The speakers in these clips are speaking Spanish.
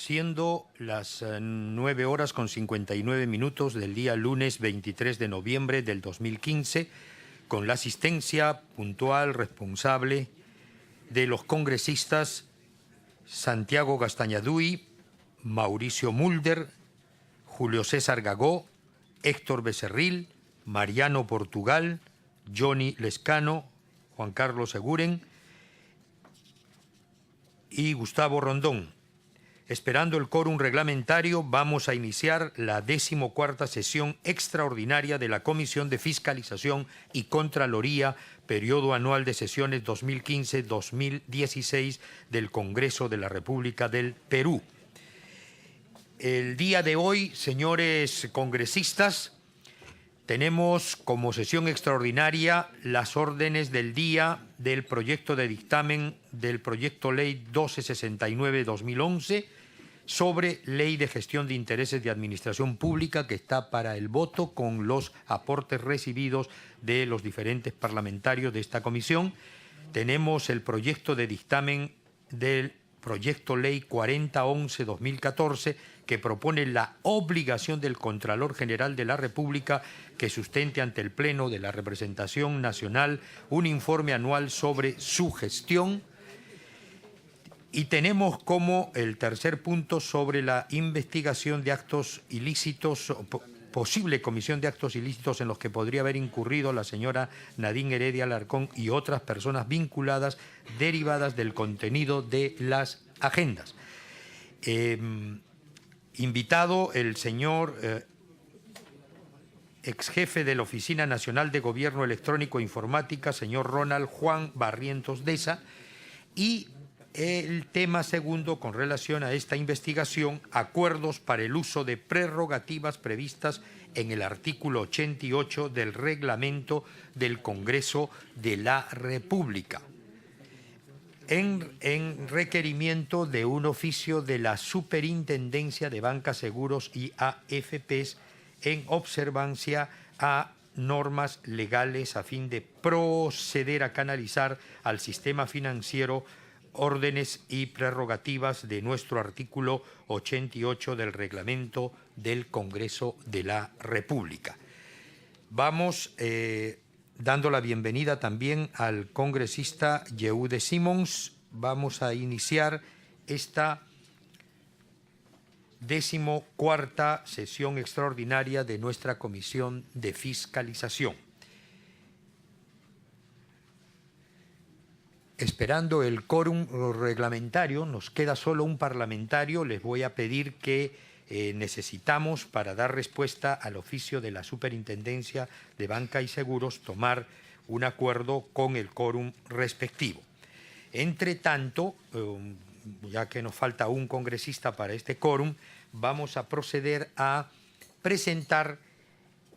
Siendo las 9 horas con 59 minutos del día lunes 23 de noviembre del 2015, con la asistencia puntual, responsable de los congresistas Santiago Gastañaduy, Mauricio Mulder, Julio César Gagó, Héctor Becerril, Mariano Portugal, Johnny Lescano, Juan Carlos Eguren y Gustavo Rondón. Esperando el quórum reglamentario, vamos a iniciar la 14ª sesión extraordinaria de la Comisión de Fiscalización y Contraloría, periodo anual de sesiones 2015-2016 del Congreso de la República del Perú. El día de hoy, señores congresistas, tenemos como sesión extraordinaria las órdenes del día del proyecto de dictamen del proyecto ley 1269-2011 sobre Ley de Gestión de Intereses de Administración Pública, que está para el voto con los aportes recibidos de los diferentes parlamentarios de esta comisión. Tenemos el proyecto de dictamen del proyecto ley 4011-2014, que propone la obligación del Contralor General de la República que sustente ante el Pleno de la Representación Nacional un informe anual sobre su gestión. Y tenemos como el tercer punto sobre la investigación de actos ilícitos, posible comisión de actos ilícitos en los que podría haber incurrido la señora Nadine Heredia Alarcón y otras personas vinculadas derivadas del contenido de las agendas. Invitado el señor ex jefe de la Oficina Nacional de Gobierno Electrónico e Informática, señor Ronald Juan Barrientos Deza, y el tema segundo con relación a esta investigación, acuerdos para el uso de prerrogativas previstas en el artículo 88 del reglamento del Congreso de la República, en requerimiento de un oficio de la Superintendencia de Bancas, Seguros y AFPs en observancia a normas legales a fin de proceder a canalizar al sistema financiero órdenes y prerrogativas de nuestro artículo 88 del reglamento del Congreso de la República. Vamos dando la bienvenida también al congresista Yehude Simons. Vamos a iniciar esta 14ª sesión extraordinaria de nuestra Comisión de Fiscalización. Esperando el quórum reglamentario, nos queda solo un parlamentario. Les voy a pedir que necesitamos, para dar respuesta al oficio de la Superintendencia de Banca y Seguros, tomar un acuerdo con el quórum respectivo. Entre tanto, ya que nos falta un congresista para este quórum, vamos a proceder a presentar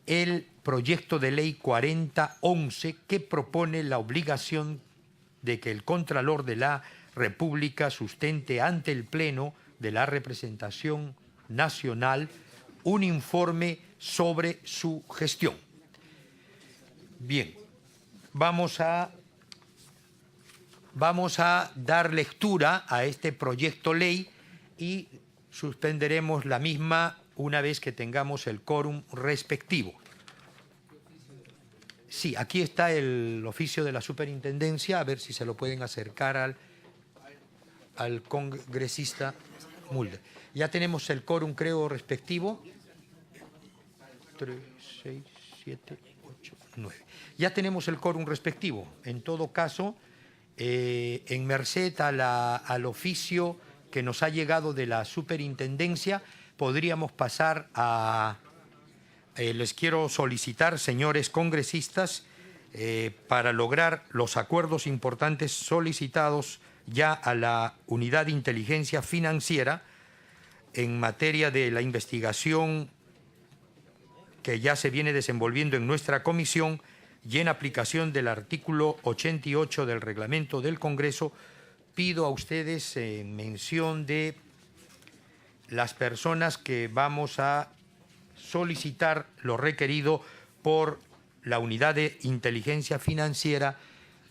el proyecto de ley 4011, que propone la obligación de que el Contralor de la República sustente ante el Pleno de la Representación Nacional un informe sobre su gestión. Bien, vamos a dar lectura a este proyecto ley y suspenderemos la misma una vez que tengamos el quórum respectivo. Sí, aquí está el oficio de la Superintendencia, a ver si se lo pueden acercar al congresista Mulder. Ya tenemos el quórum, creo, respectivo. 3, 6, 7, 8, 9. Ya tenemos el quórum respectivo. En todo caso, en merced al oficio que nos ha llegado de la Superintendencia, podríamos pasar a... les quiero solicitar, señores congresistas, para lograr los acuerdos importantes solicitados ya a la Unidad de Inteligencia Financiera en materia de la investigación que ya se viene desenvolviendo en nuestra comisión y en aplicación del artículo 88 del reglamento del Congreso, pido a ustedes mención de las personas que vamos a solicitar lo requerido por la Unidad de Inteligencia Financiera,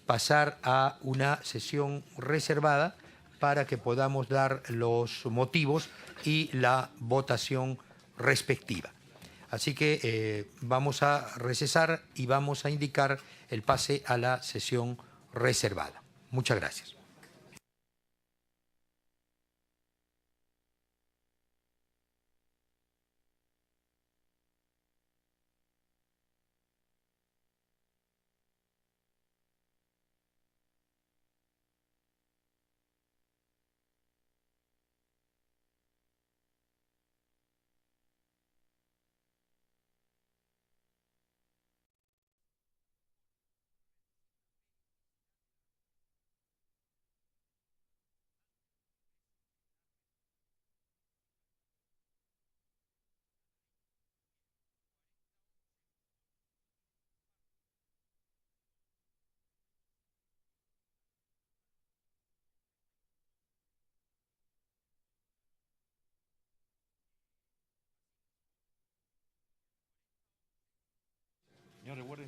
pasar a una sesión reservada para que podamos dar los motivos y la votación respectiva. Así que vamos a recesar y vamos a indicar el pase a la sesión reservada. Muchas gracias.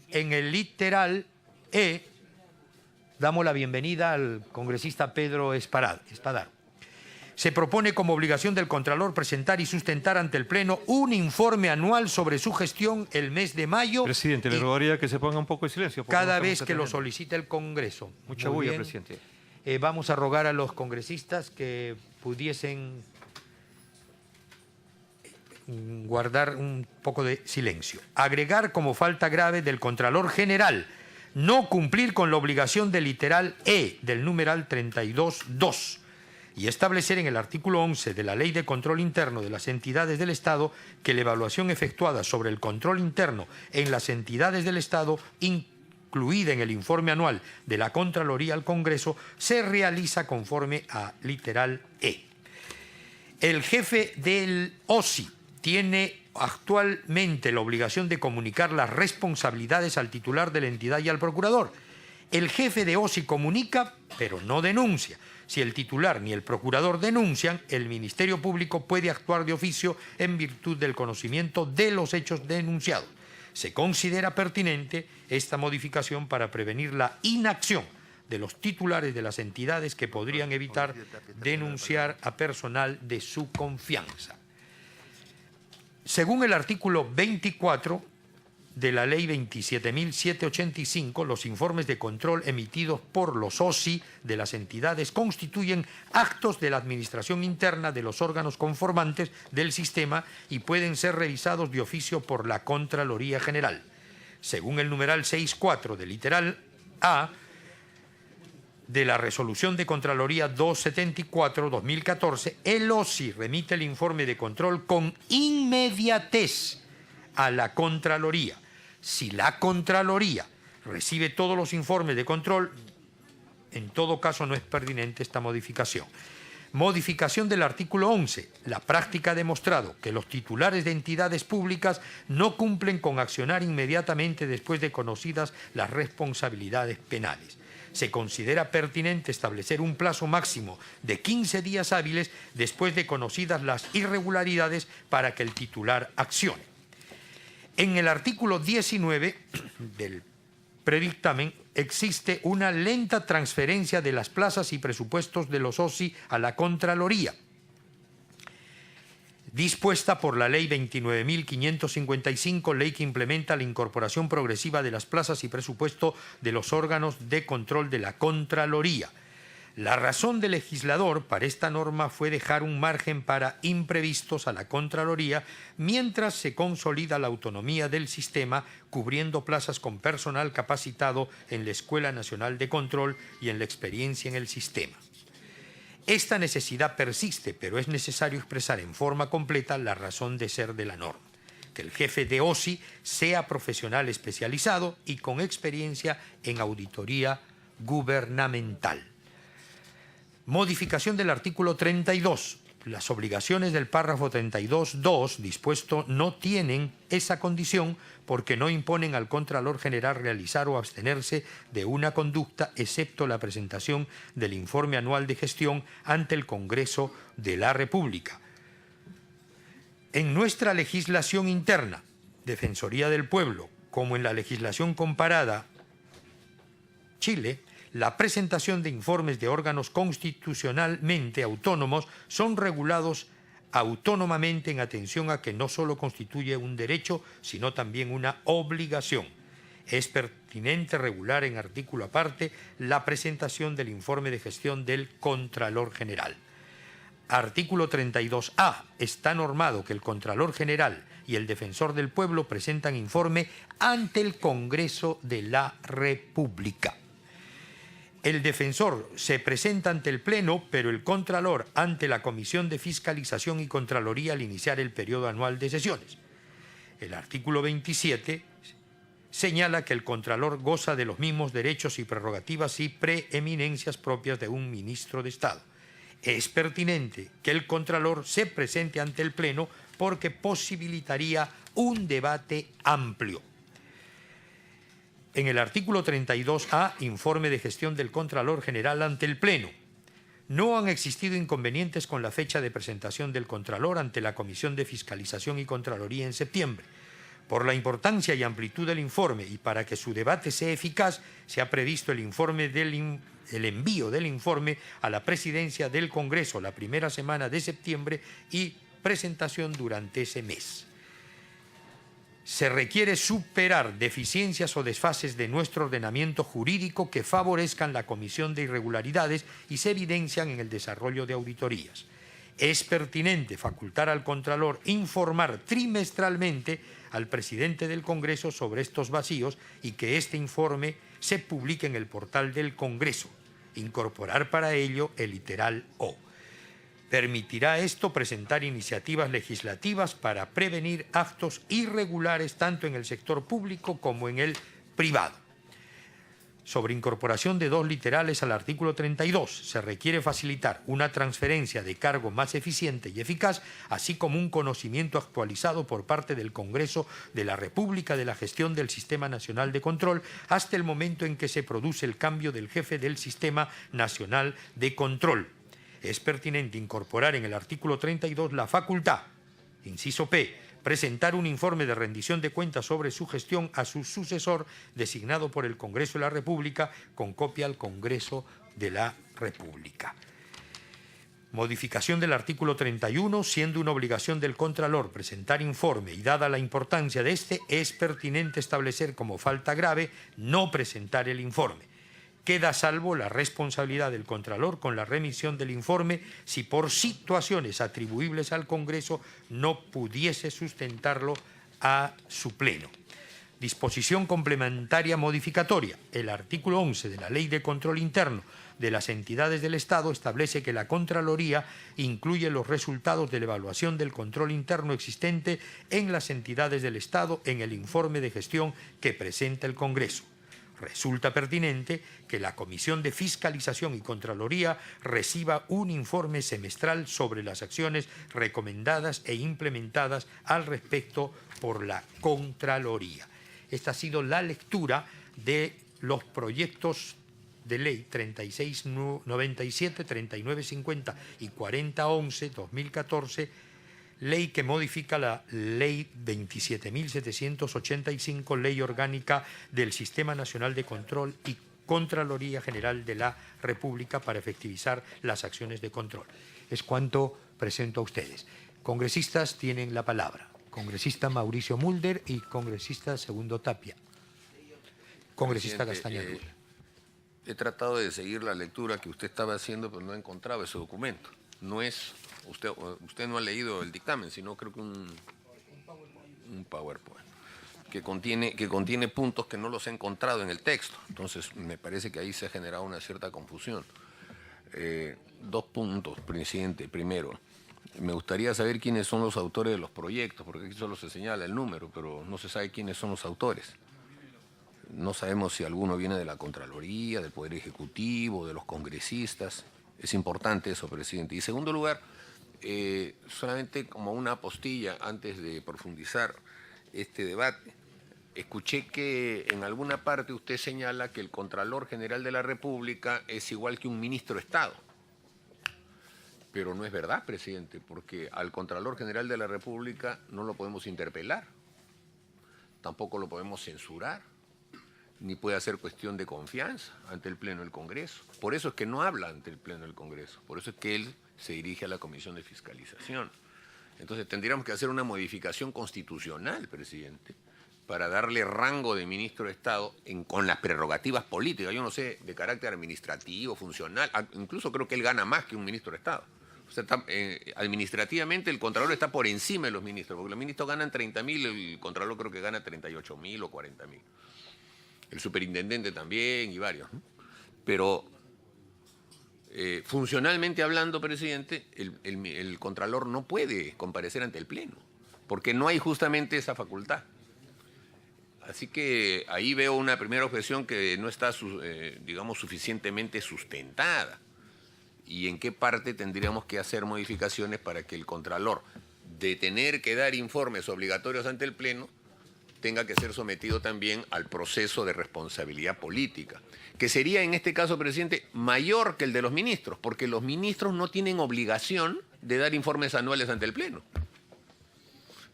En el literal E, damos la bienvenida al congresista Pedro Espadar. Se propone como obligación del Contralor presentar y sustentar ante el Pleno un informe anual sobre su gestión el mes de mayo. Presidente, le rogaría que se ponga un poco de silencio. Cada vez que lo solicite el Congreso. Mucha bulla, presidente. Vamos a rogar a los congresistas que pudiesen guardar un poco de silencio. Agregar como falta grave del Contralor General no cumplir con la obligación del literal E del numeral 32.2 y establecer en el artículo 11 de la Ley de Control Interno de las Entidades del Estado que la evaluación efectuada sobre el control interno en las entidades del Estado, incluida en el informe anual de la Contraloría al Congreso, se realiza conforme a literal E. El jefe del OSI tiene actualmente la obligación de comunicar las responsabilidades al titular de la entidad y al procurador. El jefe de OSI comunica, pero no denuncia. Si el titular ni el procurador denuncian, el Ministerio Público puede actuar de oficio en virtud del conocimiento de los hechos denunciados. Se considera pertinente esta modificación para prevenir la inacción de los titulares de las entidades que podrían evitar denunciar a personal de su confianza. Según el artículo 24 de la Ley 27.785, los informes de control emitidos por los OSI de las entidades constituyen actos de la administración interna de los órganos conformantes del sistema y pueden ser revisados de oficio por la Contraloría General. Según el numeral 6.4 del literal A de la Resolución de Contraloría 274-2014, el OSI remite el informe de control con inmediatez a la Contraloría. Si la Contraloría recibe todos los informes de control, en todo caso no es pertinente esta modificación. Modificación del artículo 11. La práctica ha demostrado que los titulares de entidades públicas no cumplen con accionar inmediatamente después de conocidas las responsabilidades penales. Se considera pertinente establecer un plazo máximo de 15 días hábiles después de conocidas las irregularidades para que el titular accione. En el artículo 19 del predictamen existe una lenta transferencia de las plazas y presupuestos de los OSI a la Contraloría, dispuesta por la Ley 29.555, ley que implementa la incorporación progresiva de las plazas y presupuesto de los órganos de control de la Contraloría. La razón del legislador para esta norma fue dejar un margen para imprevistos a la Contraloría mientras se consolida la autonomía del sistema, cubriendo plazas con personal capacitado en la Escuela Nacional de Control y en la experiencia en el sistema. Esta necesidad persiste, pero es necesario expresar en forma completa la razón de ser de la norma. Que el jefe de OSI sea profesional especializado y con experiencia en auditoría gubernamental. Modificación del artículo 32. Las obligaciones del párrafo 32.2 dispuesto no tienen esa condición porque no imponen al Contralor General realizar o abstenerse de una conducta excepto la presentación del informe anual de gestión ante el Congreso de la República. En nuestra legislación interna, Defensoría del Pueblo, como en la legislación comparada Chile, la presentación de informes de órganos constitucionalmente autónomos son regulados autónomamente en atención a que no solo constituye un derecho, sino también una obligación. Es pertinente regular en artículo aparte la presentación del informe de gestión del Contralor General. Artículo 32A. Está normado que el Contralor General y el Defensor del Pueblo presentan informe ante el Congreso de la República. El defensor se presenta ante el Pleno, pero el Contralor ante la Comisión de Fiscalización y Contraloría al iniciar el periodo anual de sesiones. El artículo 27 señala que el Contralor goza de los mismos derechos y prerrogativas y preeminencias propias de un ministro de Estado. Es pertinente que el Contralor se presente ante el Pleno porque posibilitaría un debate amplio. En el artículo 32A, informe de gestión del Contralor General ante el Pleno. No han existido inconvenientes con la fecha de presentación del Contralor ante la Comisión de Fiscalización y Contraloría en septiembre. Por la importancia y amplitud del informe y para que su debate sea eficaz, se ha previsto el envío del informe a la Presidencia del Congreso la primera semana de septiembre y presentación durante ese mes. Se requiere superar deficiencias o desfases de nuestro ordenamiento jurídico que favorezcan la comisión de irregularidades y se evidencian en el desarrollo de auditorías. Es pertinente facultar al Contralor informar trimestralmente al presidente del Congreso sobre estos vacíos y que este informe se publique en el portal del Congreso. Incorporar para ello el literal O. Permitirá esto presentar iniciativas legislativas para prevenir actos irregulares tanto en el sector público como en el privado. Sobre incorporación de dos literales al artículo 32, se requiere facilitar una transferencia de cargo más eficiente y eficaz, así como un conocimiento actualizado por parte del Congreso de la República de la gestión del Sistema Nacional de Control hasta el momento en que se produce el cambio del jefe del Sistema Nacional de Control. Es pertinente incorporar en el artículo 32 la facultad, inciso P, presentar un informe de rendición de cuentas sobre su gestión a su sucesor designado por el Congreso de la República con copia al Congreso de la República. Modificación del artículo 31, siendo una obligación del Contralor presentar informe y dada la importancia de este, es pertinente establecer como falta grave no presentar el informe. Queda a salvo la responsabilidad del Contralor con la remisión del informe si por situaciones atribuibles al Congreso no pudiese sustentarlo a su pleno. Disposición complementaria modificatoria. El artículo 11 de la Ley de Control Interno de las entidades del Estado establece que la Contraloría incluye los resultados de la evaluación del control interno existente en las entidades del Estado en el informe de gestión que presenta el Congreso. Resulta pertinente que la Comisión de Fiscalización y Contraloría reciba un informe semestral sobre las acciones recomendadas e implementadas al respecto por la Contraloría. Esta ha sido la lectura de los proyectos de ley 3697, 3950 y 4011-2014, ley que modifica la ley 27.785, ley orgánica del Sistema Nacional de Control y Contraloría General de la República para efectivizar las acciones de control. Es cuanto presento a ustedes. Congresistas tienen la palabra. Congresista Mauricio Mulder y congresista Segundo Tapia. Congresista Castañeda. He tratado de seguir la lectura que usted estaba haciendo, pero no he encontrado ese documento. No es... Usted no ha leído el dictamen, sino creo que un PowerPoint que contiene puntos que no los he encontrado en el texto. Entonces, me parece que ahí se ha generado una cierta confusión. Dos puntos, presidente. Primero, me gustaría saber quiénes son los autores de los proyectos, porque aquí solo se señala el número, pero no se sabe quiénes son los autores. No sabemos si alguno viene de la Contraloría, del Poder Ejecutivo, de los congresistas. Es importante eso, presidente. Y en segundo lugar, solamente como una apostilla antes de profundizar este debate, escuché que en alguna parte usted señala que el Contralor General de la República es igual que un ministro de Estado. Pero no es verdad, presidente, porque al Contralor General de la República no lo podemos interpelar, tampoco lo podemos censurar, ni puede hacer cuestión de confianza ante el Pleno del Congreso. Por eso es que no habla ante el Pleno del Congreso, por eso es que él se dirige a la Comisión de Fiscalización. Entonces tendríamos que hacer una modificación constitucional, presidente, para darle rango de ministro de Estado con las prerrogativas políticas, yo no sé, de carácter administrativo, funcional, incluso creo que él gana más que un ministro de Estado. O sea, administrativamente el Contralor está por encima de los ministros, porque los ministros ganan 30.000, el Contralor creo que gana 38.000 o 40.000. El superintendente también y varios, ¿no? Pero funcionalmente hablando, presidente, el Contralor no puede comparecer ante el Pleno, porque no hay justamente esa facultad. Así que ahí veo una primera objeción que no está, digamos, suficientemente sustentada. ¿Y en qué parte tendríamos que hacer modificaciones para que el Contralor, de tener que dar informes obligatorios ante el Pleno, tenga que ser sometido también al proceso de responsabilidad política, que sería en este caso, presidente, mayor que el de los ministros, porque los ministros no tienen obligación de dar informes anuales ante el Pleno.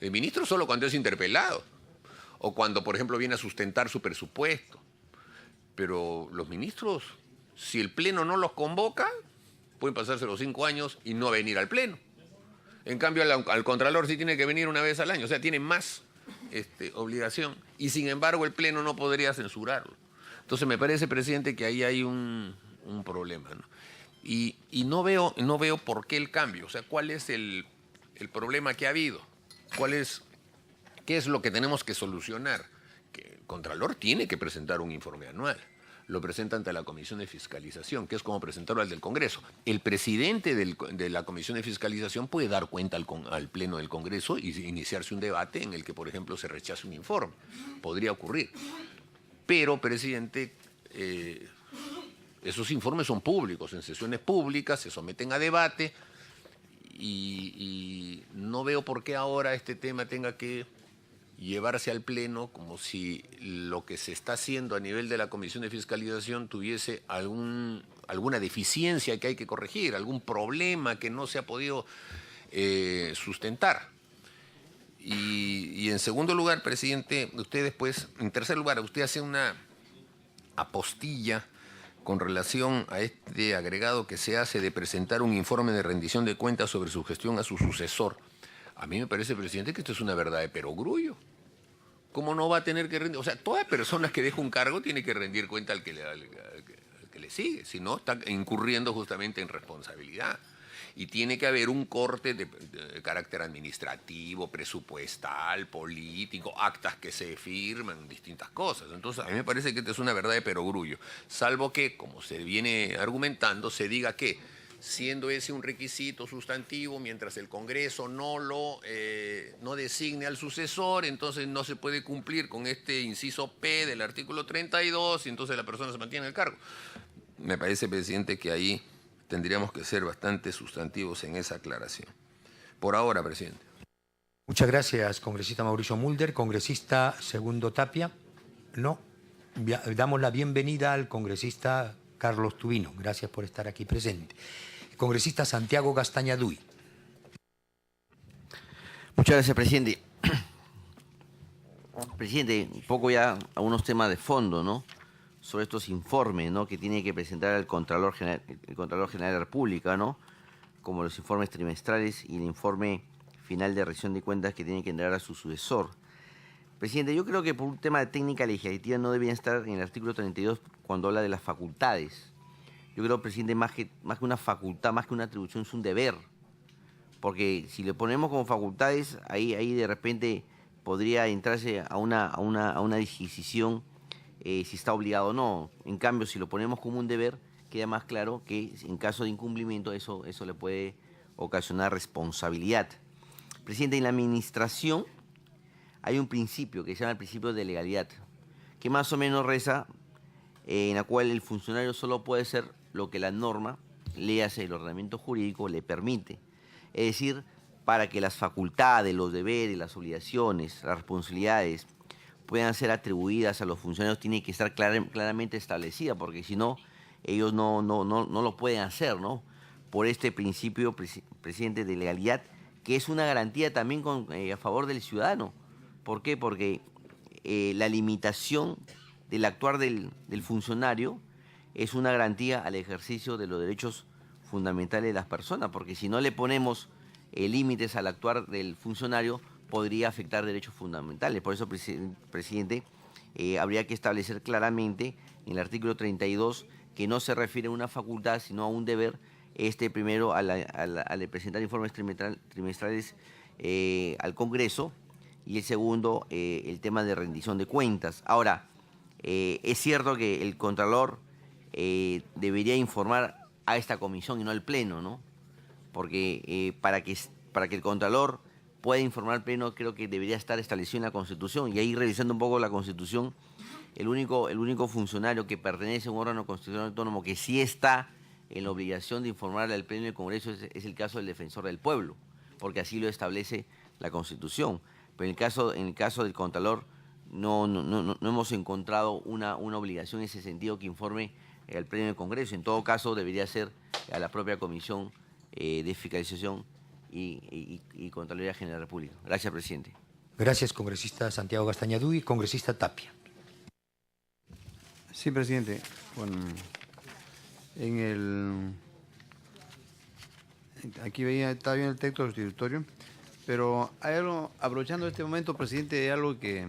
El ministro solo cuando es interpelado, o cuando, por ejemplo, viene a sustentar su presupuesto. Pero los ministros, si el Pleno no los convoca, pueden pasarse los 5 años y no venir al Pleno. En cambio, al Contralor sí tiene que venir una vez al año, o sea, tiene más obligación, y sin embargo el Pleno no podría censurarlo. Entonces me parece, presidente, que ahí hay un problema, ¿no? Y no veo por qué el cambio, o sea, cuál es el problema que ha habido, qué es lo que tenemos que solucionar. Que el Contralor tiene que presentar un informe anual, lo presenta ante la Comisión de Fiscalización, que es como presentarlo al del Congreso. El presidente de la Comisión de Fiscalización puede dar cuenta al Pleno del Congreso y iniciarse un debate en el que, por ejemplo, se rechace un informe. Podría ocurrir. Pero, presidente, esos informes son públicos, en sesiones públicas, se someten a debate y no veo por qué ahora este tema tenga que llevarse al Pleno como si lo que se está haciendo a nivel de la Comisión de Fiscalización tuviese alguna deficiencia que hay que corregir, algún problema que no se ha podido sustentar. Y en segundo lugar, presidente, en tercer lugar, usted hace una apostilla con relación a este agregado que se hace de presentar un informe de rendición de cuentas sobre su gestión a su sucesor. A mí me parece, presidente, que esto es una verdad de perogrullo. ¿Cómo no va a tener que rendir? O sea, toda persona que deja un cargo tiene que rendir cuenta al que le sigue, si no está incurriendo justamente en responsabilidad. Y tiene que haber un corte de carácter administrativo, presupuestal, político, actas que se firman, distintas cosas. Entonces, a mí me parece que esto es una verdad de perogrullo. Salvo que, como se viene argumentando, se diga que, siendo ese un requisito sustantivo, mientras el Congreso no designe al sucesor, entonces no se puede cumplir con este inciso P del artículo 32 y entonces la persona se mantiene en el cargo. Me parece, presidente, que ahí tendríamos que ser bastante sustantivos en esa aclaración. Por ahora, presidente. Muchas gracias, congresista Mauricio Mulder. Congresista Segundo Tapia. No. Damos la bienvenida al congresista Carlos Tubino. Gracias por estar aquí presente. Congresista Santiago Castañaduy. Muchas gracias, presidente. Presidente, un poco ya algunos temas de fondo, ¿no? Sobre estos informes, ¿no? Que tiene que presentar el Contralor General de la República, ¿no? Como los informes trimestrales y el informe final de rendición de cuentas que tiene que entregar a su sucesor. Presidente, yo creo que por un tema de técnica legislativa no debería estar en el artículo 32 cuando habla de las facultades. Yo creo, presidente, más que una facultad, más que una atribución, es un deber. Porque si le ponemos como facultades, ahí de repente podría entrarse a una decisión si está obligado o no. En cambio, si lo ponemos como un deber, queda más claro que en caso de incumplimiento eso le puede ocasionar responsabilidad. Presidente, en la administración hay un principio que se llama el principio de legalidad, que más o menos reza en la cual el funcionario solo puede hacer lo que la norma, léase el ordenamiento jurídico, le permite. Es decir, para que las facultades, los deberes, las obligaciones, las responsabilidades puedan ser atribuidas a los funcionarios, tiene que estar claramente establecida, porque si no, ellos no lo pueden hacer, ¿no? Por este principio, presidente, de legalidad, que es una garantía también a favor del ciudadano. ¿Por qué? Porque la limitación del actuar del funcionario es una garantía al ejercicio de los derechos fundamentales de las personas, porque si no le ponemos límites al actuar del funcionario, podría afectar derechos fundamentales. Por eso, presidente, habría que establecer claramente en el artículo 32 que no se refiere a una facultad, sino a un deber, primero al presentar informes trimestrales al Congreso, y el segundo, el tema de rendición de cuentas. Ahora, es cierto que el Contralor debería informar a esta comisión y no al Pleno, ¿no? Porque para que el Contralor pueda informar al Pleno, creo que debería estar establecido en la Constitución. Y ahí, revisando un poco la Constitución, el único funcionario que pertenece a un órgano constitucional autónomo que sí está en la obligación de informar al Pleno y al Congreso es el caso del Defensor del Pueblo, porque así lo establece la Constitución. Pero en el caso del Contralor no hemos encontrado una obligación en ese sentido que informe al Pleno del Congreso. En todo caso, debería ser a la propia Comisión de Fiscalización y Contraloría General de la República. Gracias, presidente. Gracias, congresista Santiago Gastañadui. Congresista Tapia. Sí, presidente. Bueno, aquí está bien el texto sustitutorio, pero hay algo, aprovechando este momento, presidente, hay algo que,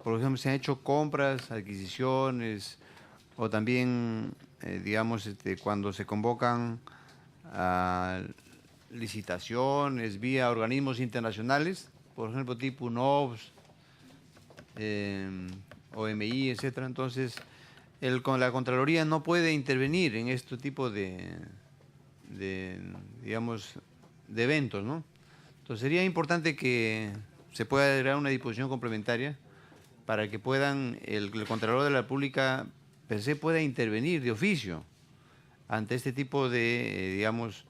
por ejemplo, se han hecho compras, adquisiciones, o también, digamos, cuando se convocan a licitaciones vía organismos internacionales, por ejemplo, tipo UNOPS, OMI, etcétera. Entonces, la Contraloría no puede intervenir en este tipo digamos, de eventos, ¿no? Entonces, sería importante que se pueda agregar una disposición complementaria para que puedan, el Contralor de la República per se pueda intervenir de oficio ante este tipo de, digamos,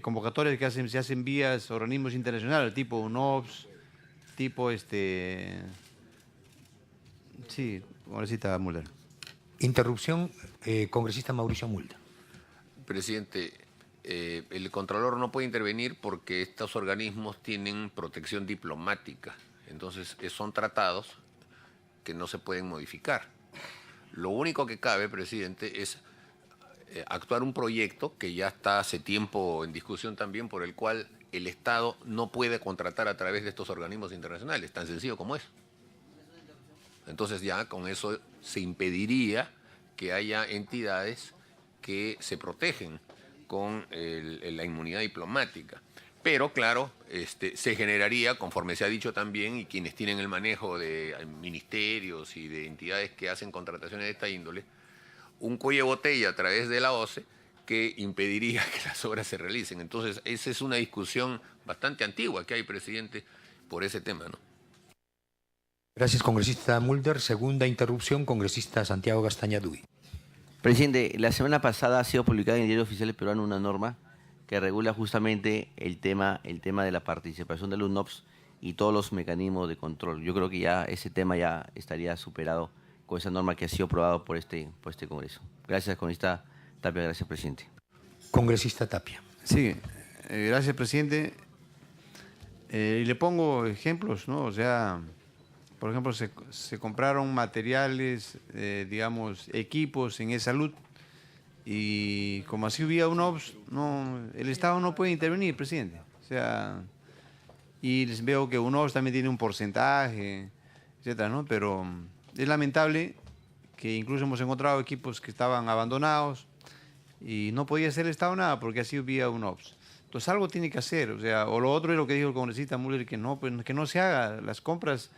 convocatorias que se hacen vía organismos internacionales, tipo UNOPS, tipo sí, congresista Mulder. Interrupción, congresista Mauricio Mulder. Presidente, el Contralor no puede intervenir porque estos organismos tienen protección diplomática. Entonces, son tratados que no se pueden modificar. Lo único que cabe, presidente, es actuar un proyecto que ya está hace tiempo en discusión también, por el cual el Estado no puede contratar a través de estos organismos internacionales, tan sencillo como eso. Entonces ya con eso se impediría que haya entidades que se protegen con la inmunidad diplomática. Pero claro, se generaría, conforme se ha dicho también, y quienes tienen el manejo de ministerios y de entidades que hacen contrataciones de esta índole, un cuello de botella a través de la OCE que impediría que las obras se realicen. Entonces, esa es una discusión bastante antigua que hay, presidente, por ese tema, ¿no? Gracias, congresista Mulder. Segunda interrupción, congresista Santiago Gastañadui. Presidente, la semana pasada ha sido publicada en el Diario Oficial Peruano una norma que regula justamente el tema de la participación del UNOPS y todos los mecanismos de control. Yo creo que ya ese tema ya estaría superado con esa norma que ha sido aprobada por este Congreso. Gracias, congresista Tapia. Gracias, presidente. Congresista Tapia. Sí, gracias, presidente. Y le pongo ejemplos, ¿no? O sea, por ejemplo, se compraron materiales, digamos, equipos en e-salud, y como así hubiera un OPS, el Estado no puede intervenir, presidente. O sea, y les veo que un OPS también tiene un porcentaje, etcétera, ¿no? Pero es lamentable que incluso hemos encontrado equipos que estaban abandonados y no podía hacer el Estado nada porque así hubiera un OPS. Entonces algo tiene que hacer, o sea, o lo otro es lo que dijo el congresista Müller, que no se haga las compras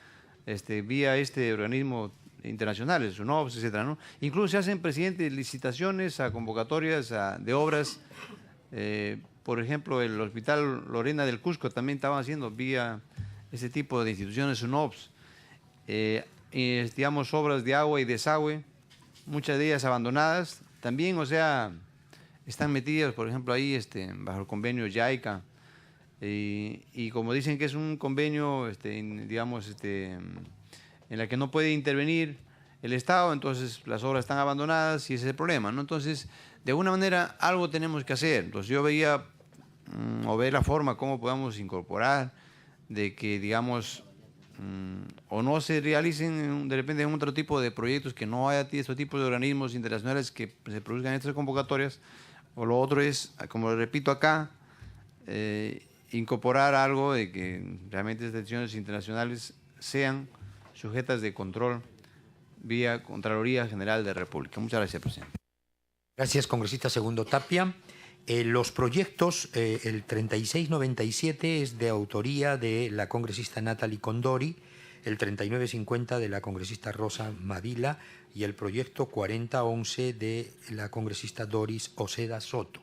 vía organismo internacionales, UNOPS, etcétera, ¿no? Incluso se hacen, presidente, licitaciones a convocatorias de obras. Por ejemplo, el Hospital Lorena del Cusco también estaban haciendo vía ese tipo de instituciones UNOPS. Digamos, obras de agua y desagüe, muchas de ellas abandonadas. También, o sea, están metidas, por ejemplo, ahí bajo el convenio JICA. Y como dicen que es un convenio, digamos, en la que no puede intervenir el Estado, entonces las obras están abandonadas y ese es el problema, ¿no? Entonces, de alguna manera, algo tenemos que hacer. Entonces, yo veía, o ver la forma cómo podamos incorporar de que, digamos, o no se realicen de repente en otro tipo de proyectos, que no haya esos tipos de organismos internacionales que se produzcan estas convocatorias, o lo otro es, como repito acá, incorporar algo de que realmente estas decisiones internacionales sean sujetas de control vía Contraloría General de la República. Muchas gracias, presidente. Gracias, congresista Segundo Tapia. Los proyectos, el 3697 es de autoría de la congresista Natalie Condori, el 3950 de la congresista Rosa Mavila y el proyecto 4011 de la congresista Doris Oceda Soto,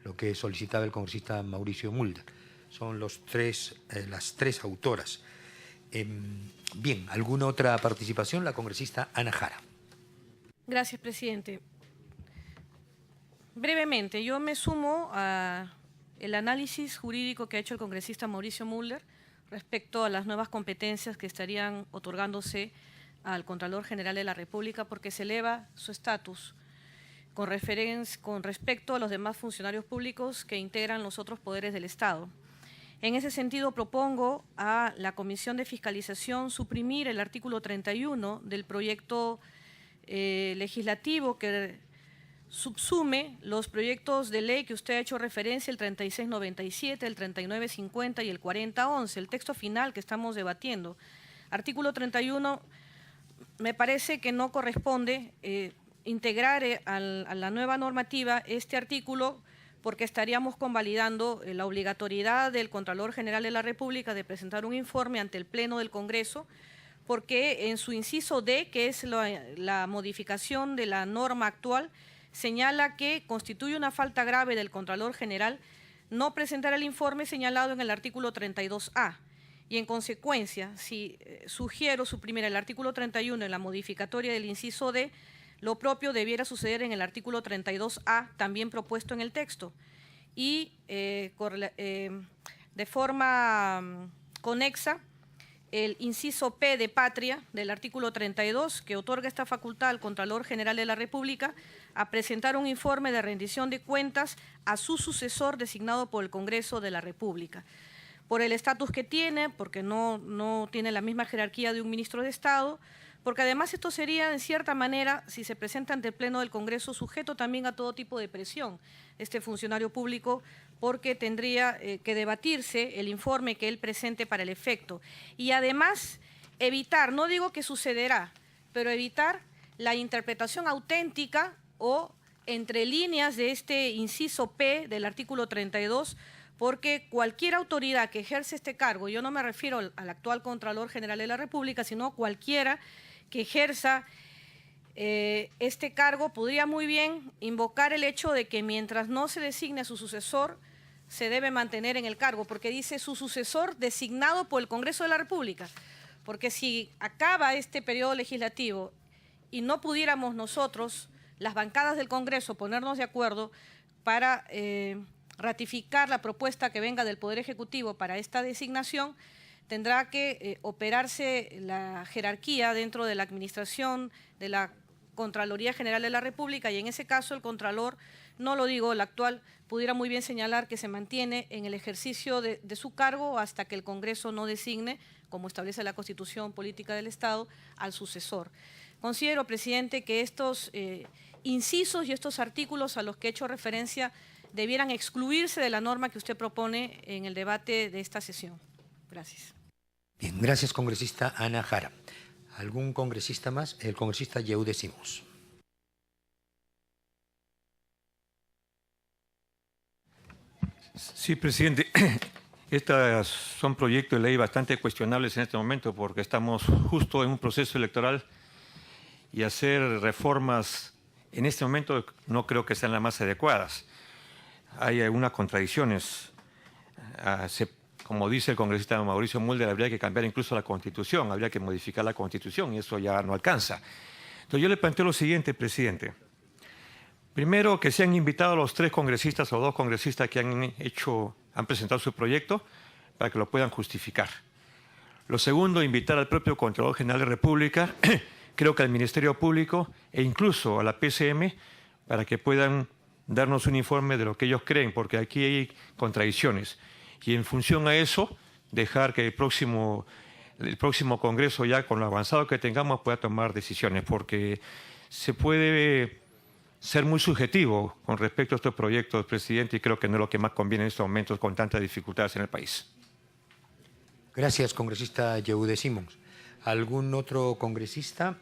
lo que solicitaba el congresista Mauricio Mulder. Son las tres autoras. Bien, ¿alguna otra participación? La congresista Ana Jara. Gracias, presidente. Brevemente, yo me sumo al análisis jurídico que ha hecho el congresista Mauricio Mulder respecto a las nuevas competencias que estarían otorgándose al Contralor General de la República, porque se eleva su estatus con respecto a los demás funcionarios públicos que integran los otros poderes del Estado. En ese sentido, propongo a la Comisión de Fiscalización suprimir el artículo 31 del proyecto legislativo que subsume los proyectos de ley que usted ha hecho referencia, el 3697, el 3950 y el 4011, el texto final que estamos debatiendo. Artículo 31, me parece que no corresponde integrar a la nueva normativa este artículo, porque estaríamos convalidando la obligatoriedad del Contralor General de la República de presentar un informe ante el Pleno del Congreso, porque en su inciso D, que es la modificación de la norma actual, señala que constituye una falta grave del Contralor General no presentar el informe señalado en el artículo 32A. Y en consecuencia, si sugiero suprimir el artículo 31 en la modificatoria del inciso D, lo propio debiera suceder en el artículo 32A, también propuesto en el texto. Y de forma conexa, el inciso P de patria del artículo 32, que otorga esta facultad al Contralor General de la República a presentar un informe de rendición de cuentas a su sucesor designado por el Congreso de la República. Por el estatus que tiene, porque no tiene la misma jerarquía de un ministro de Estado, porque además esto sería, en cierta manera, si se presenta ante el Pleno del Congreso, sujeto también a todo tipo de presión, este funcionario público, porque tendría que debatirse el informe que él presente para el efecto. Y además, evitar, no digo que sucederá, pero evitar la interpretación auténtica o entre líneas de este inciso P del artículo 32, porque cualquier autoridad que ejerce este cargo, yo no me refiero al actual Contralor General de la República, sino cualquiera que ejerza este cargo, podría muy bien invocar el hecho de que mientras no se designe a su sucesor, se debe mantener en el cargo, porque dice su sucesor designado por el Congreso de la República. Porque si acaba este periodo legislativo y no pudiéramos nosotros, las bancadas del Congreso, ponernos de acuerdo para ratificar la propuesta que venga del Poder Ejecutivo para esta designación, tendrá que operarse la jerarquía dentro de la administración de la Contraloría General de la República, y en ese caso el Contralor, no lo digo el actual, pudiera muy bien señalar que se mantiene en el ejercicio de su cargo hasta que el Congreso no designe, como establece la Constitución Política del Estado, al sucesor. Considero, presidente, que estos incisos y estos artículos a los que he hecho referencia debieran excluirse de la norma que usted propone en el debate de esta sesión. Gracias. Bien, gracias, congresista Ana Jara. ¿Algún congresista más? El congresista Yehude Simons. Sí, presidente. Estos son proyectos de ley bastante cuestionables en este momento porque estamos justo en un proceso electoral y hacer reformas en este momento no creo que sean las más adecuadas. Hay algunas contradicciones. Como dice el congresista Mauricio Mulder, habría que cambiar incluso la Constitución, habría que modificar la Constitución y eso ya no alcanza. Entonces yo le planteo lo siguiente, presidente. Primero, que sean invitados los 3 congresistas o 2 congresistas que han presentado su proyecto para que lo puedan justificar. Lo segundo, invitar al propio Contralor General de la República, creo que al Ministerio Público e incluso a la PCM para que puedan darnos un informe de lo que ellos creen, porque aquí hay contradicciones. Y en función a eso, dejar que el próximo Congreso, ya con lo avanzado que tengamos, pueda tomar decisiones, porque se puede ser muy subjetivo con respecto a estos proyectos, presidente, y creo que no es lo que más conviene en estos momentos con tantas dificultades en el país. Gracias, congresista Yehude Simons. ¿Algún otro congresista?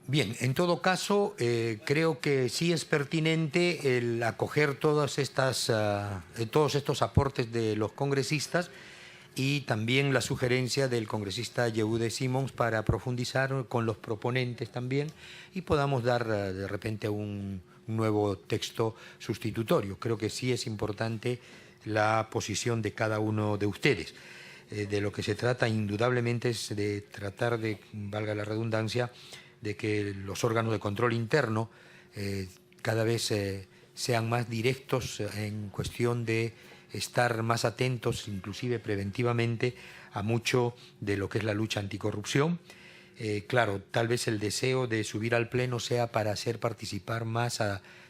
Bien, en todo caso, creo que sí es pertinente el acoger todos estos aportes de los congresistas y también la sugerencia del congresista Yehude Simons para profundizar con los proponentes también y podamos dar de repente un nuevo texto sustitutorio. Creo que sí es importante la posición de cada uno de ustedes. De lo que se trata indudablemente es de tratar de, valga la redundancia, de que los órganos de control interno cada vez sean más directos en cuestión de estar más atentos, inclusive preventivamente, a mucho de lo que es la lucha anticorrupción. Claro, tal vez el deseo de subir al Pleno sea para hacer participar más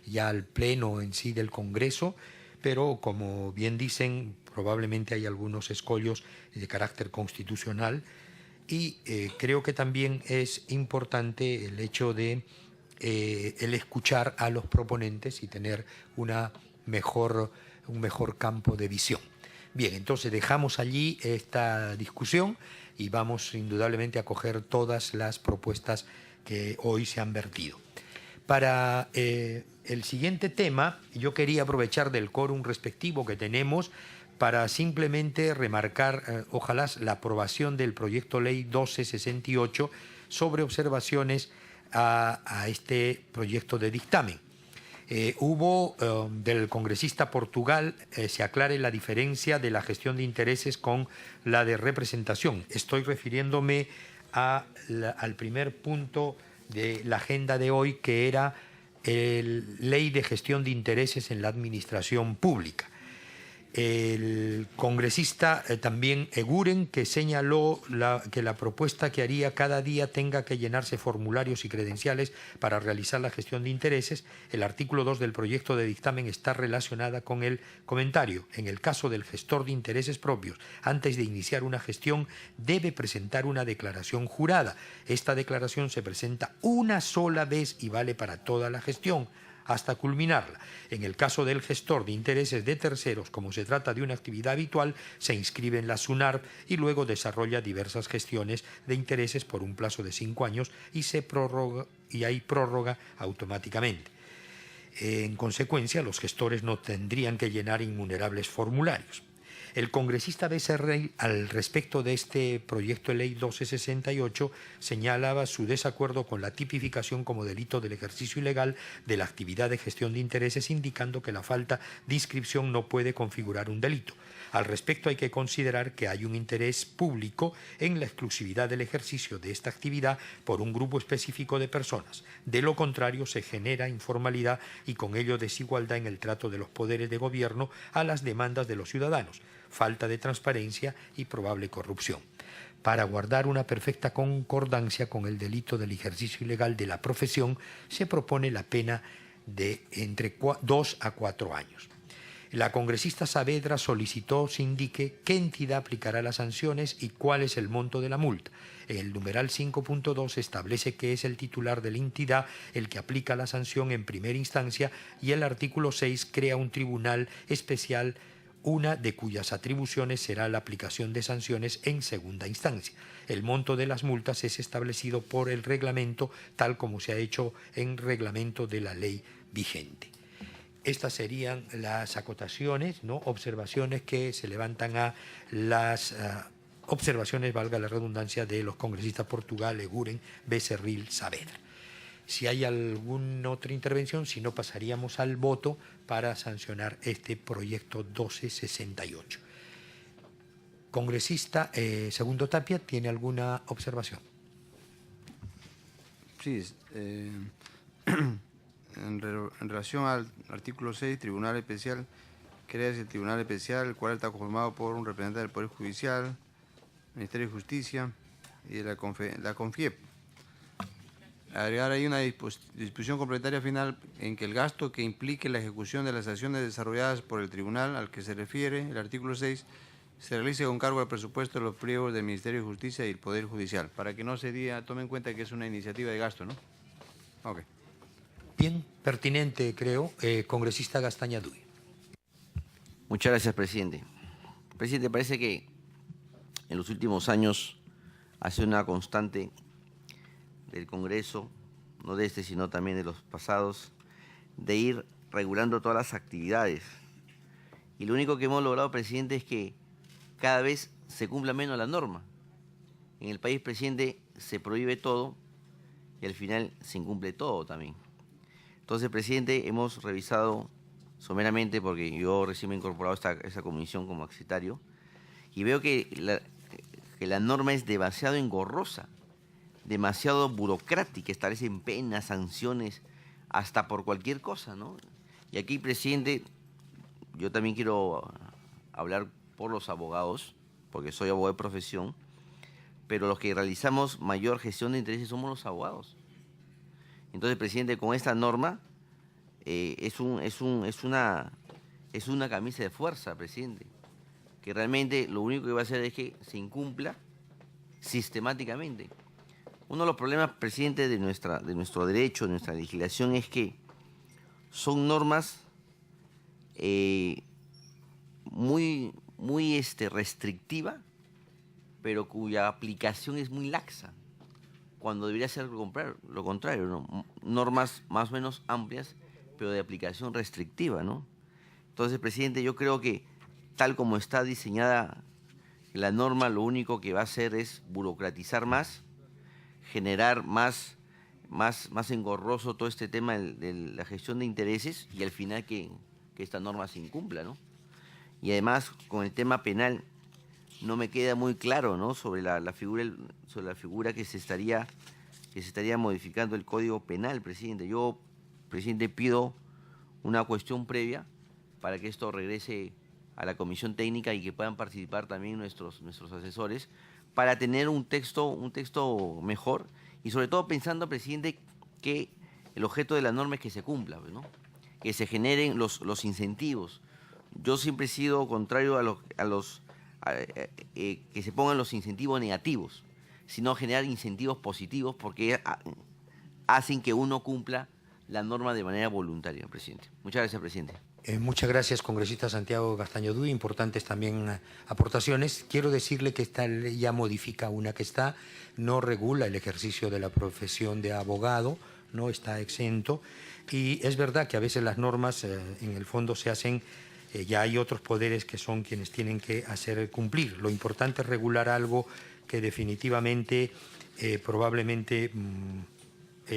ya al Pleno en sí del Congreso, pero como bien dicen, probablemente hay algunos escollos de carácter constitucional y creo que también es importante el hecho de el escuchar a los proponentes y tener un mejor campo de visión. Bien, entonces dejamos allí esta discusión y vamos indudablemente a coger todas las propuestas que hoy se han vertido. Para el siguiente tema, yo quería aprovechar del quórum respectivo que tenemos para simplemente remarcar, ojalá, la aprobación del proyecto ley 1268 sobre observaciones a este proyecto de dictamen. Hubo del congresista Portugal, se aclare la diferencia de la gestión de intereses con la de representación. Estoy refiriéndome al primer punto de la agenda de hoy, que era ley de gestión de intereses en la administración pública. El congresista también Eguren, que señaló que la propuesta que haría cada día tenga que llenarse formularios y credenciales para realizar la gestión de intereses. El artículo 2 del proyecto de dictamen está relacionada con el comentario. En el caso del gestor de intereses propios, antes de iniciar una gestión, debe presentar una declaración jurada. Esta declaración se presenta una sola vez y vale para toda la gestión, hasta culminarla. En el caso del gestor de intereses de terceros, como se trata de una actividad habitual, se inscribe en la SUNARP y luego desarrolla diversas gestiones de intereses por un plazo de 5 años y hay prórroga automáticamente. En consecuencia, los gestores no tendrían que llenar innumerables formularios. El congresista Becerril, al respecto de este proyecto de ley 1268, señalaba su desacuerdo con la tipificación como delito del ejercicio ilegal de la actividad de gestión de intereses, indicando que la falta de inscripción no puede configurar un delito. Al respecto, hay que considerar que hay un interés público en la exclusividad del ejercicio de esta actividad por un grupo específico de personas. De lo contrario, se genera informalidad y con ello desigualdad en el trato de los poderes de gobierno a las demandas de los ciudadanos, falta de transparencia y probable corrupción. Para guardar una perfecta concordancia con el delito del ejercicio ilegal de la profesión, se propone la pena de entre 2 a 4 años. La congresista Saavedra solicitó se indique qué entidad aplicará las sanciones y cuál es el monto de la multa. En el numeral 5.2 establece que es el titular de la entidad el que aplica la sanción en primera instancia y el artículo 6 crea un tribunal especial, una de cuyas atribuciones será la aplicación de sanciones en segunda instancia. El monto de las multas es establecido por el reglamento, tal como se ha hecho en reglamento de la ley vigente. Estas serían las acotaciones, ¿no?, observaciones que se levantan a las observaciones, valga la redundancia, de los congresistas Portugal, Eguren, Becerril, Saavedra. Si hay alguna otra intervención, si no, pasaríamos al voto para sancionar este proyecto 1268. Congresista Segundo Tapia, ¿tiene alguna observación? Sí, en relación al artículo 6, Tribunal Especial, crea el Tribunal Especial, el cual está conformado por un representante del Poder Judicial, Ministerio de Justicia y de la CONFIEP. Agregar ahí una disposición complementaria final en que el gasto que implique la ejecución de las acciones desarrolladas por el tribunal al que se refiere el artículo 6 se realice con cargo al presupuesto de los pliegos del Ministerio de Justicia y el Poder Judicial, para que no se diga, tome en cuenta que es una iniciativa de gasto, ¿no? Ok. Bien, pertinente, creo. Congresista Gastanyadui. Muchas gracias, presidente. Presidente, parece que en los últimos años ha sido una constante del Congreso, no de este, sino también de los pasados, de ir regulando todas las actividades. Y lo único que hemos logrado, presidente, es que cada vez se cumpla menos la norma. En el país, presidente, se prohíbe todo y al final se incumple todo también. Entonces, presidente, hemos revisado someramente, porque yo recién me he incorporado a esta comisión como secretario, y veo que la norma es demasiado engorrosa, demasiado burocrática, establecen penas, sanciones, hasta por cualquier cosa, ¿no? Y aquí, presidente, yo también quiero hablar por los abogados, porque soy abogado de profesión, pero los que realizamos mayor gestión de intereses somos los abogados. Entonces, presidente, con esta norma es una camisa de fuerza, presidente, que realmente lo único que va a hacer es que se incumpla sistemáticamente. Uno de los problemas, presidente, de nuestro derecho, de nuestra legislación, es que son normas muy restrictiva, pero cuya aplicación es muy laxa, cuando debería ser lo contrario, ¿no? Normas más o menos amplias, pero de aplicación restrictiva, ¿no? Entonces, presidente, yo creo que tal como está diseñada la norma, lo único que va a hacer es burocratizar más, generar más engorroso todo este tema de la gestión de intereses y al final que esta norma se incumpla, ¿no? Y además, con el tema penal, no me queda muy claro, ¿no? sobre la figura que se estaría modificando el Código Penal, presidente. Yo, presidente, pido una cuestión previa para que esto regrese a la comisión técnica y que puedan participar también nuestros asesores para tener un texto mejor y sobre todo pensando, presidente, que el objeto de la norma es que se cumpla, ¿no? Que se generen los incentivos. Yo siempre he sido contrario que se pongan los incentivos negativos, sino generar incentivos positivos porque hacen que uno cumpla la norma de manera voluntaria, presidente. Muchas gracias, presidente. Muchas gracias, congresista Santiago Gastanyadui. Importantes también aportaciones. Quiero decirle que esta ley ya modifica una que está, no regula el ejercicio de la profesión de abogado, no está exento. Y es verdad que a veces las normas en el fondo se hacen, ya hay otros poderes que son quienes tienen que hacer cumplir. Lo importante es regular algo que definitivamente probablemente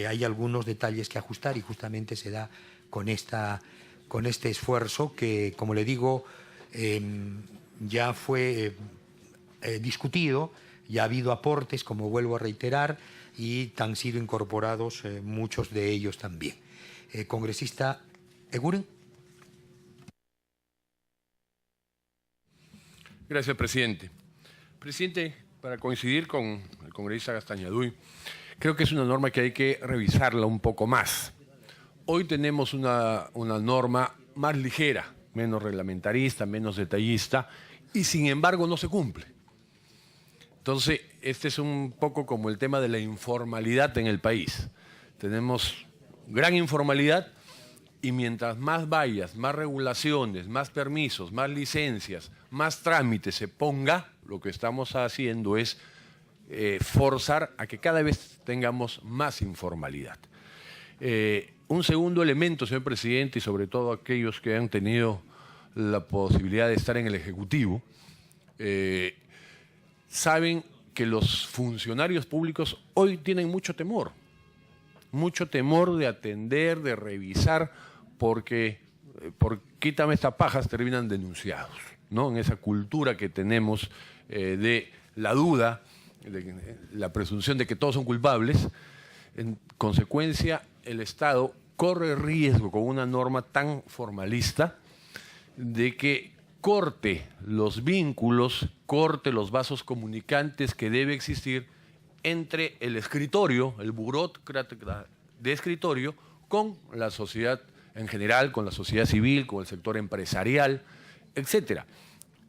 hay algunos detalles que ajustar y justamente se da con este esfuerzo que, como le digo, ya fue discutido, ya ha habido aportes, como vuelvo a reiterar, y han sido incorporados muchos de ellos también. Congresista Eguren. Gracias, presidente. Presidente, para coincidir con el congresista Gastanyadui, creo que es una norma que hay que revisarla un poco más. Hoy tenemos una norma más ligera, menos reglamentarista, menos detallista, y sin embargo no se cumple. Entonces, este es un poco como el tema de la informalidad en el país. Tenemos gran informalidad y mientras más vallas, más regulaciones, más permisos, más licencias, más trámites se ponga, lo que estamos haciendo es forzar a que cada vez tengamos más informalidad. Un segundo elemento, señor presidente, y sobre todo aquellos que han tenido la posibilidad de estar en el Ejecutivo, saben que los funcionarios públicos hoy tienen mucho temor de atender, de revisar, porque por quítame estas pajas terminan denunciados, ¿no? En esa cultura que tenemos de la duda, de la presunción de que todos son culpables. En consecuencia, el Estado corre riesgo con una norma tan formalista de que corte los vínculos, corte los vasos comunicantes que debe existir entre el escritorio, el burócrata de escritorio, con la sociedad en general, con la sociedad civil, con el sector empresarial, etc.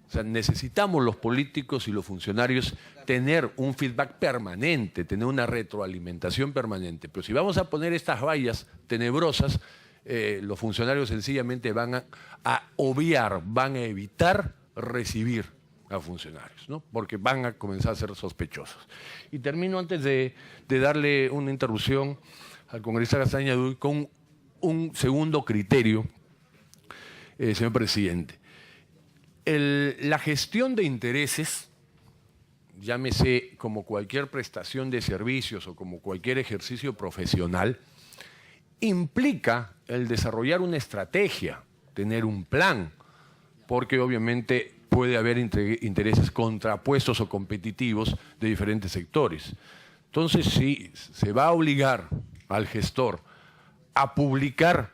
O sea, necesitamos los políticos y los funcionarios tener un feedback permanente, tener una retroalimentación permanente. Pero si vamos a poner estas vallas tenebrosas, los funcionarios sencillamente van a obviar, van a evitar recibir a funcionarios, ¿no? Porque van a comenzar a ser sospechosos. Y termino antes de darle una interrupción al congresista Gastañaduy con un segundo criterio, señor presidente. La gestión de intereses, llámese como cualquier prestación de servicios o como cualquier ejercicio profesional, implica el desarrollar una estrategia, tener un plan, porque obviamente puede haber intereses contrapuestos o competitivos de diferentes sectores. Entonces, si se va a obligar al gestor a publicar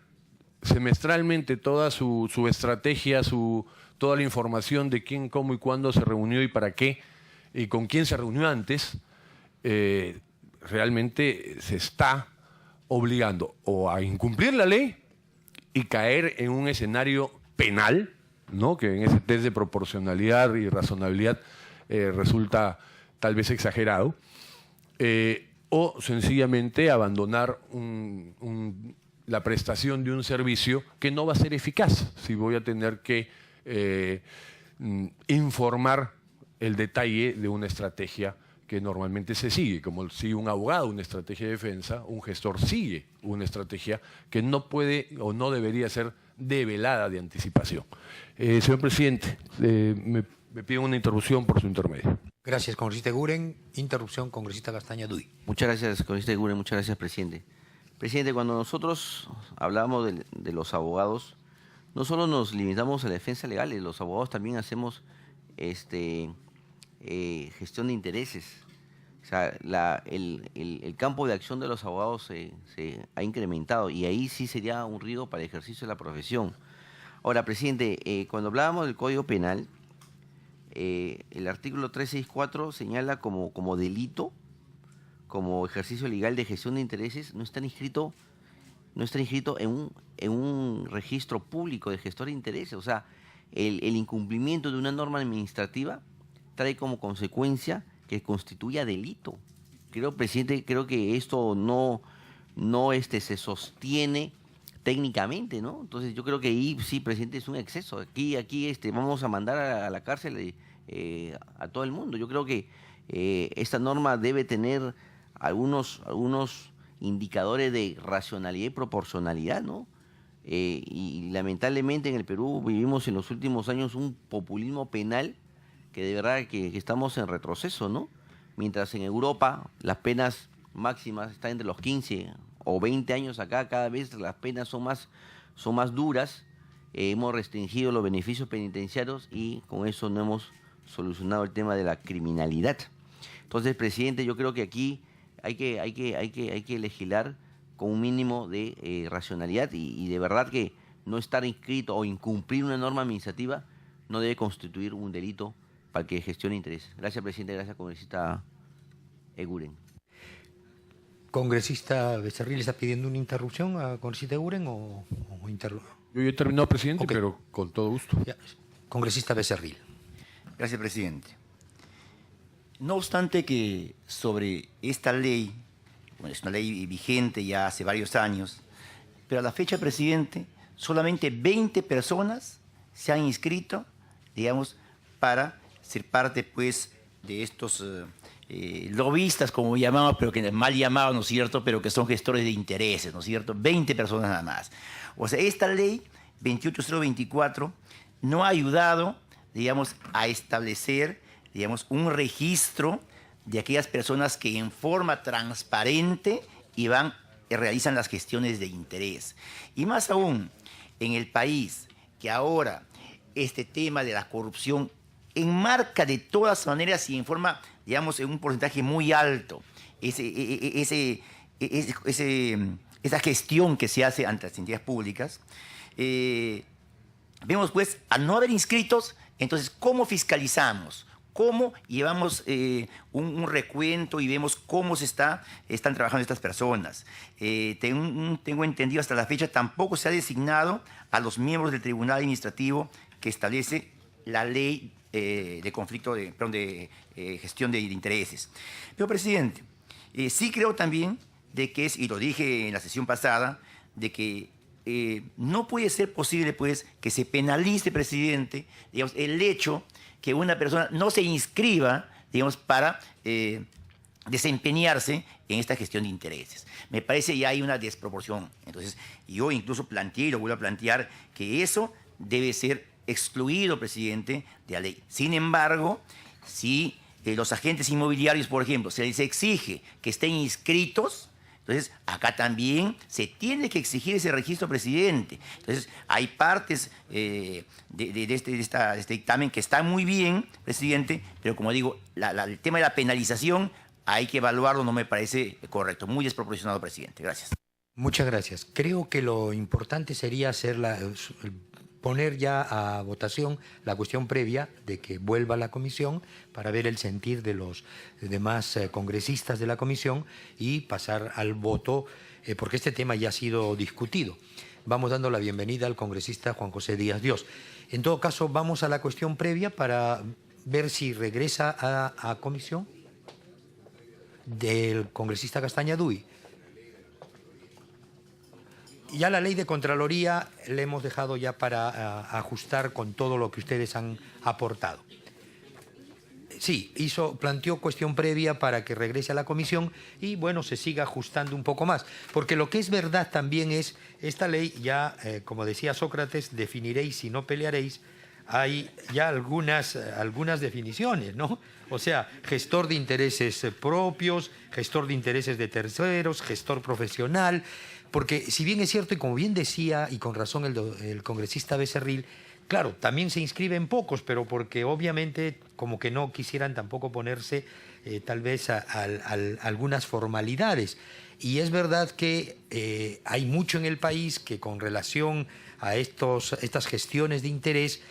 semestralmente toda su estrategia, toda la información de quién, cómo y cuándo se reunió y para qué, y con quién se reunió antes, realmente se está obligando o a incumplir la ley y caer en un escenario penal, ¿no? Que en ese test de proporcionalidad y razonabilidad resulta tal vez exagerado, o sencillamente abandonar la prestación de un servicio que no va a ser eficaz si voy a tener que informar el detalle de una estrategia que normalmente se sigue, como sigue un abogado una estrategia de defensa, un gestor sigue una estrategia que no puede o no debería ser develada de anticipación. Señor presidente, me pido una interrupción por su intermedio. Gracias, congresista Eguren. Interrupción, congresista Gastañaduy. Muchas gracias, congresista Eguren. Muchas gracias, presidente. Presidente, cuando nosotros hablamos de los abogados, no solo nos limitamos a la defensa legal, los abogados también hacemos gestión de intereses. O sea, el campo de acción de los abogados se ha incrementado y ahí sí sería un riesgo para el ejercicio de la profesión. Ahora, presidente, cuando hablábamos del Código Penal, el artículo 364 señala como delito, como ejercicio legal de gestión de intereses, no está inscrito en un registro público de gestor de intereses. O sea, el incumplimiento de una norma administrativa trae como consecuencia que constituya delito. Presidente, creo que esto no se sostiene técnicamente, ¿no? Entonces yo creo que ahí sí, presidente, es un exceso. Aquí vamos a mandar a la cárcel a todo el mundo. Yo creo que esta norma debe tener algunos indicadores de racionalidad y proporcionalidad, ¿no? Y lamentablemente en el Perú vivimos en los últimos años un populismo penal que de verdad que estamos en retroceso, ¿no? Mientras en Europa las penas máximas están entre los 15 o 20 años, acá cada vez las penas son más duras, hemos restringido los beneficios penitenciarios y con eso no hemos solucionado el tema de la criminalidad. Entonces, presidente, yo creo que aquí hay que legislar con un mínimo de racionalidad y de verdad que no estar inscrito o incumplir una norma administrativa no debe constituir un delito para que gestione intereses. Gracias, presidente. Gracias, congresista Eguren. ¿Congresista Becerril está pidiendo una interrupción a congresista Eguren o Yo ya he terminado, presidente, Okay. pero con todo gusto. Ya. Congresista Becerril. Gracias, presidente. No obstante que sobre esta ley, bueno, es una ley vigente ya hace varios años, pero a la fecha, presidente, solamente 20 personas se han inscrito, digamos, para ser parte, pues, de estos lobistas, como llamamos, pero que mal llamados, ¿no es cierto?, pero que son gestores de intereses, ¿no es cierto?, 20 personas nada más. O sea, esta ley 28024 no ha ayudado, digamos, a establecer, digamos, un registro de aquellas personas que en forma transparente realizan las gestiones de interés. Y más aún, en el país que ahora este tema de la corrupción enmarca de todas maneras y en forma, digamos, en un porcentaje muy alto esa gestión que se hace ante las entidades públicas, vemos pues, al no haber inscritos, entonces, ¿cómo fiscalizamos? ¿Cómo llevamos un recuento y vemos cómo están trabajando estas personas? Tengo entendido hasta la fecha tampoco se ha designado a los miembros del Tribunal Administrativo que establece la ley de conflicto de gestión de intereses. Pero, presidente, sí creo también de que es, y lo dije en la sesión pasada, de que no puede ser posible, pues, que se penalice, presidente, digamos, el hecho que una persona no se inscriba, digamos, para desempeñarse en esta gestión de intereses. Me parece ya hay una desproporción. Entonces, yo incluso planteé, y lo vuelvo a plantear, que eso debe ser excluido, presidente, de la ley. Sin embargo, si los agentes inmobiliarios, por ejemplo, se les exige que estén inscritos, entonces acá también se tiene que exigir ese registro, presidente. Entonces, hay partes de este dictamen que están muy bien, presidente, pero como digo, el tema de la penalización hay que evaluarlo, no me parece correcto. Muy desproporcionado, presidente. Gracias. Muchas gracias. Creo que lo importante sería poner ya a votación la cuestión previa de que vuelva a la comisión para ver el sentir de los demás congresistas de la comisión y pasar al voto, porque este tema ya ha sido discutido. Vamos dando la bienvenida al congresista Juan José Díaz Dios. En todo caso, vamos a la cuestión previa para ver si regresa a comisión del congresista Castañaduy. Ya la ley de Contraloría le hemos dejado ya para ajustar con todo lo que ustedes han aportado. Sí, planteó cuestión previa para que regrese a la comisión y, bueno, se siga ajustando un poco más. Porque lo que es verdad también es, esta ley ya, como decía Sócrates, definiréis y no pelearéis, hay ya algunas definiciones, ¿no? O sea, gestor de intereses propios, gestor de intereses de terceros, gestor profesional. Porque si bien es cierto, y como bien decía, y con razón el congresista Becerril, claro, también se inscriben pocos, pero porque obviamente como que no quisieran tampoco ponerse tal vez a algunas formalidades. Y es verdad que hay mucho en el país que con relación a estas gestiones de interés,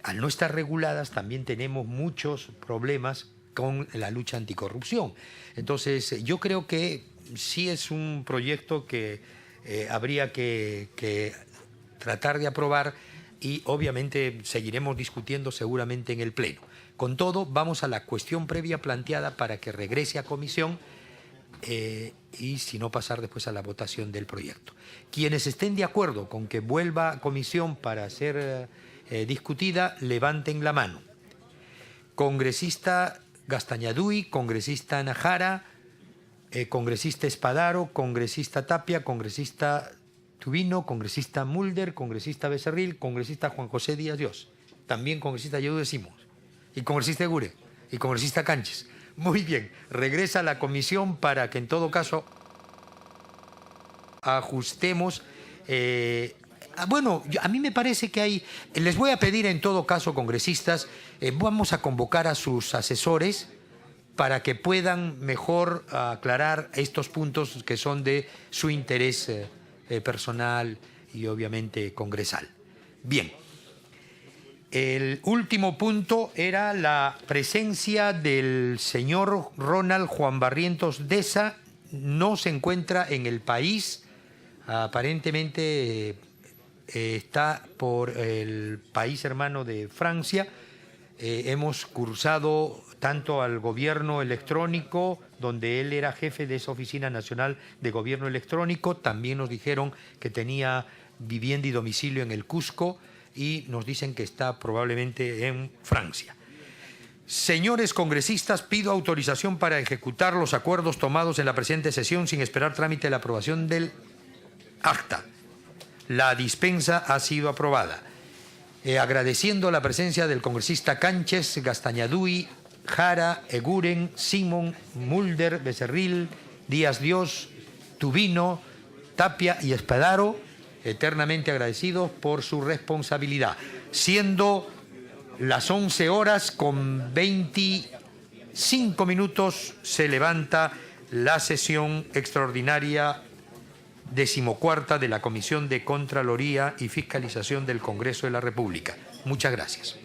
al no estar reguladas, también tenemos muchos problemas con la lucha anticorrupción. Entonces, yo creo que sí es un proyecto que habría que tratar de aprobar y obviamente seguiremos discutiendo seguramente en el Pleno. Con todo, vamos a la cuestión previa planteada para que regrese a comisión y si no pasar después a la votación del proyecto. Quienes estén de acuerdo con que vuelva a comisión para ser discutida, levanten la mano. Congresista Castañaduy, congresista Nájara, congresista Espadaro, congresista Tapia, congresista Tubino, congresista Mulder, congresista Becerril, congresista Juan José Díaz Dios, también congresista Yehude Decimos, y congresista Egure, y congresista Canches. Muy bien, regresa a la comisión para que en todo caso ajustemos. Bueno, a mí me parece que les voy a pedir en todo caso, congresistas, vamos a convocar a sus asesores para que puedan mejor aclarar estos puntos que son de su interés personal y obviamente congresal. Bien, el último punto era la presencia del señor Ronald Juan Barrientos Deza. No se encuentra en el país, aparentemente está por el país hermano de Francia. Hemos cursado tanto al gobierno electrónico, donde él era jefe de esa Oficina Nacional de Gobierno Electrónico. También nos dijeron que tenía vivienda y domicilio en el Cusco y nos dicen que está probablemente en Francia. Señores congresistas, pido autorización para ejecutar los acuerdos tomados en la presente sesión sin esperar trámite de la aprobación del acta. La dispensa ha sido aprobada. Agradeciendo la presencia del congresista Canches, Castañaduy, Jara, Eguren, Simón, Mulder, Becerril, Díaz Dios, Tubino, Tapia y Espadaro, eternamente agradecidos por su responsabilidad. Siendo las 11 horas con 25 minutos, se levanta la sesión extraordinaria 14ª de la Comisión de Contraloría y Fiscalización del Congreso de la República. Muchas gracias.